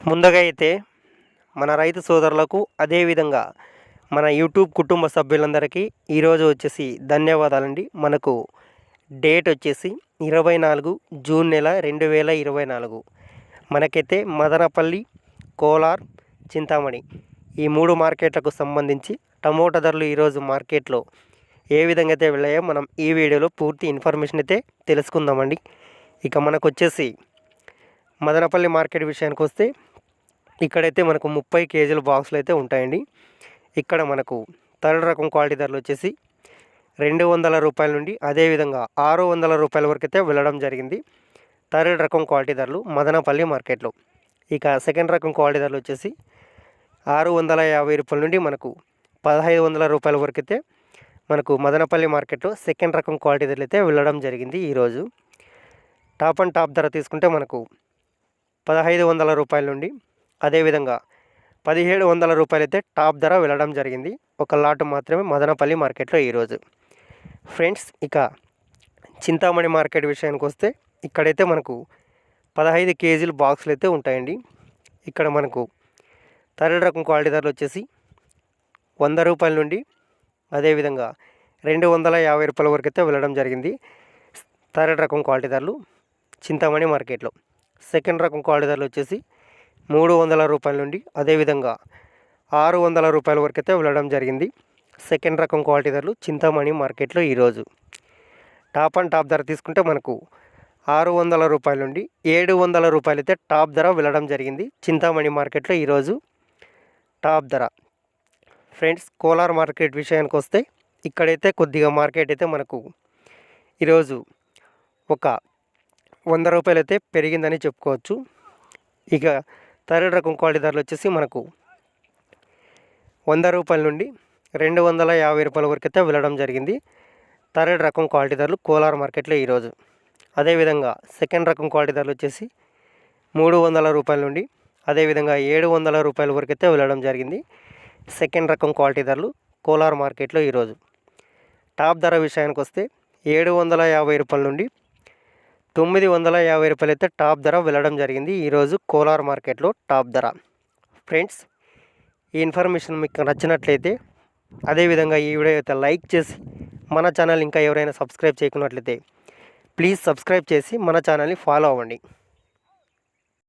ముందుగా అయితే మన రైతు సోదరులకు అదేవిధంగా మన యూట్యూబ్ కుటుంబ సభ్యులందరికీ ఈరోజు వచ్చేసి ధన్యవాదాలండి. మనకు డేట్ వచ్చేసి 24 జూన్ నెల 2024. మనకైతే మదనపల్లి, కోలార్, చింతామణి ఈ 3 మార్కెట్లకు సంబంధించి టమోటా ధరలు ఈరోజు మార్కెట్లో ఏ విధంగా అయితే వెళ్ళాయో మనం ఈ వీడియోలో పూర్తి ఇన్ఫర్మేషన్ అయితే తెలుసుకుందామండి. ఇక మనకు వచ్చేసి మదనపల్లి మార్కెట్ విషయానికి వస్తే ఇక్కడైతే మనకు 30 కేజీల బాక్సులు అయితే ఉంటాయండి. ఇక్కడ మనకు థర్డ్ రకం క్వాలిటీ ధరలు వచ్చేసి 200 రూపాయల నుండి అదేవిధంగా 600 రూపాయల వరకు అయితే వెళ్ళడం జరిగింది థర్డ్ రకం క్వాలిటీ ధరలు మదనపల్లి మార్కెట్లో. ఇక సెకండ్ రకం క్వాలిటీ ధరలు వచ్చేసి 650 రూపాయల నుండి మనకు 1500 రూపాయల వరకు అయితే మనకు మదనపల్లి మార్కెట్లో సెకండ్ రకం క్వాలిటీ ధరలు అయితే వెళ్ళడం జరిగింది. ఈరోజు టాప్ అండ్ టాప్ ధర తీసుకుంటే మనకు 1500 రూపాయల నుండి అదేవిధంగా 1700 రూపాయలు అయితే టాప్ ధర వెళ్ళడం జరిగింది. ఒక లాట్ మాత్రమే మదనపల్లి మార్కెట్లో ఈరోజు. ఫ్రెండ్స్, ఇక చింతామణి మార్కెట్ విషయానికి వస్తే ఇక్కడైతే మనకు 15 కేజీల బాక్సులు అయితే ఉంటాయండి. ఇక్కడ మనకు థర్డ్ రకం క్వాలిటీ ధరలు వచ్చేసి 100 రూపాయల నుండి అదేవిధంగా 250 రూపాయల వరకు అయితే వెళ్ళడం జరిగింది థర్డ్ రకం క్వాలిటీ ధరలు చింతామణి మార్కెట్లో. సెకండ్ రకం క్వాలిటీ ధరలు వచ్చేసి 300 రూపాయల నుండి అదేవిధంగా 600 రూపాయల వరకు అయితే వెళ్ళడం జరిగింది సెకండ్ రకం క్వాలిటీ ధరలు చింతామణి మార్కెట్లో ఈరోజు. టాప్ అండ్ టాప్ ధర తీసుకుంటే మనకు 600 రూపాయల నుండి 700 రూపాయలు అయితే టాప్ ధర వెళ్ళడం జరిగింది చింతామణి మార్కెట్లో ఈరోజు టాప్ ధర. ఫ్రెండ్స్, కోలార్ మార్కెట్ విషయానికి వస్తే ఇక్కడైతే కొద్దిగా మార్కెట్ అయితే మనకు ఈరోజు ఒక 100 రూపాయలు అయితే పెరిగిందని చెప్పుకోవచ్చు. ఇక థర్డ్ రకం క్వాలిటీ ధరలు వచ్చేసి మనకు 100 రూపాయల నుండి 250 రూపాయల వరకు అయితే వెళ్ళడం జరిగింది థర్డ్ రకం క్వాలిటీ ధరలు కోలార్ మార్కెట్లో ఈరోజు. అదేవిధంగా సెకండ్ రకం క్వాలిటీ ధరలు వచ్చేసి 300 రూపాయల నుండి అదేవిధంగా 700 రూపాయల వరకు అయితే వెళ్ళడం జరిగింది సెకండ్ రకం క్వాలిటీ ధరలు కోలార్ మార్కెట్లో ఈరోజు. టాప్ ధర విషయానికి వస్తే 750 రూపాయల నుండి 950 రూపాయలు అయితే టాప్ ధర వెళ్ళడం జరిగింది ఈరోజు కోలార్ మార్కెట్లో టాప్ ధర. ఫ్రెండ్స్, ఈ ఇన్ఫర్మేషన్ మీకు నచ్చినట్లయితే అదేవిధంగా ఈ వీడియో అయితే లైక్ చేసి మన ఛానల్ ఇంకా ఎవరైనా సబ్స్క్రైబ్ చేయకున్నట్లయితే ప్లీజ్ సబ్స్క్రైబ్ చేసి మన ఛానల్ని ఫాలో అవ్వండి.